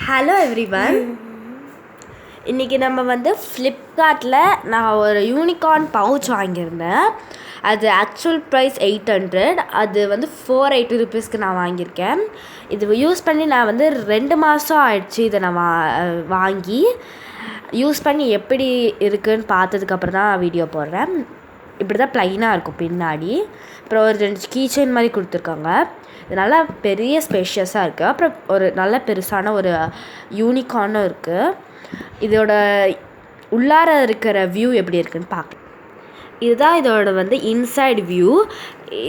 Hello everyone. இன்றைக்கி நம்ம வந்து ஃப்ளிப்கார்ட்டில் நான் ஒரு யூனிகார்ன் பவுச் வாங்கியிருந்தேன். அது ஆக்சுவல் ப்ரைஸ் 800. அது வந்து 480 ருபீஸ்க்கு நான் வாங்கியிருக்கேன். இது யூஸ் பண்ணி நான் வந்து 2 மாதம் ஆயிடுச்சு. இதை நான் வாங்கி யூஸ் பண்ணி எப்படி இருக்குதுன்னு பார்த்ததுக்கப்புறம் தான் வீடியோ போடுறேன். இப்படி தான் ப்ளைனாக இருக்கும் பின்னாடி. அப்புறம் ஒரு 2 கீச்செயின் மாதிரி கொடுத்துருக்காங்க. இது நல்லா பெரிய ஸ்பேஷியஸாக இருக்குது. அப்புறம் ஒரு நல்ல பெருசான ஒரு யூனிகார்னும் இருக்குது. இதோட உள்ளார இருக்கிற வியூ எப்படி இருக்குதுன்னு பார்க்கலாம். இதுதான் இதோட வந்து இன்சைடு வியூ.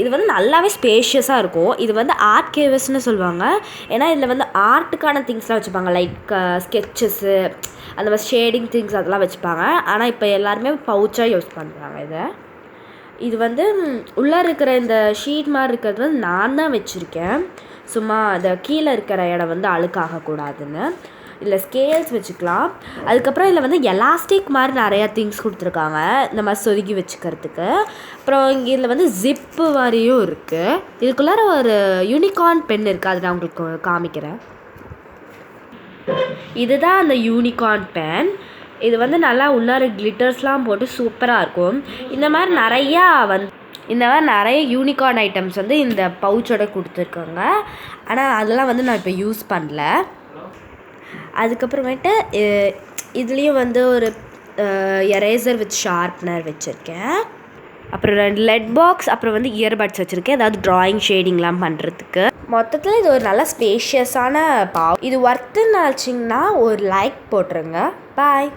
இது வந்து நல்லாவே ஸ்பேஷியஸாக இருக்கும். இது வந்து ஆர்ட் கேவஸ்ன்னு சொல்லுவாங்க. ஏன்னா இதில் வந்து ஆர்ட்டுக்கான திங்ஸ்லாம் வச்சுப்பாங்க. லைக் ஸ்கெட்சஸ்ஸு, அந்த மாதிரி ஷேடிங் திங்ஸ் அதெல்லாம் வச்சுப்பாங்க. ஆனால் இப்போ எல்லாருமே பவுச்சாக யூஸ் பண்ணுறாங்க. இது வந்து உள்ளே இருக்கிற இந்த ஷீட் மாதிரி இருக்கிறது வந்து நான் தான் வச்சுருக்கேன். சும்மா அந்த கீழே இருக்கிற இடம் வந்து அழுக்காகக்கூடாதுன்னு. இதில் ஸ்கேல்ஸ் வச்சுக்கலாம். அதுக்கப்புறம் இதில் வந்து எலாஸ்டிக் மாதிரி நிறையா திங்ஸ் கொடுத்துருக்காங்க, இந்த மாதிரி சொருகி வச்சுக்கிறதுக்கு. அப்புறம் இதில் வந்து ஜிப்பு மாதிரியும் இருக்குது. இதுக்குள்ளார ஒரு யூனிகார்ன் பென் இருக்குது, அது நான் உங்களுக்கு காமிக்கிறேன். இதுதான் அந்த யூனிகார்ன் பென். இது வந்து நல்லா உள்ளார கிளிட்டர்ஸ்லாம் போட்டு சூப்பராக இருக்கும். இந்த மாதிரி நிறைய யூனிகார்ன் ஐட்டம்ஸ் வந்து இந்த பவுச்சோட கொடுத்துருக்காங்க. ஆனால் அதெல்லாம் வந்து நான் இப்போ யூஸ் பண்ணல. அதுக்கப்புறமேட்டு இதுலேயும் வந்து ஒரு எரேசர் வித் ஷார்ப்னர் வச்சுருக்கேன். அப்புறம் 2 லெட் பாக்ஸ், அப்புறம் வந்து இயர்பட்ஸ் வச்சுருக்கேன், ஏதாவது ட்ராயிங் ஷேடிங்லாம் பண்ணுறதுக்கு. மொத்தத்தில் இது ஒரு நல்ல ஸ்பேஷியஸான இது ஒர்த்துன்னு ஆச்சுங்கன்னா ஒரு லைக் போட்டுருங்க. பாய்.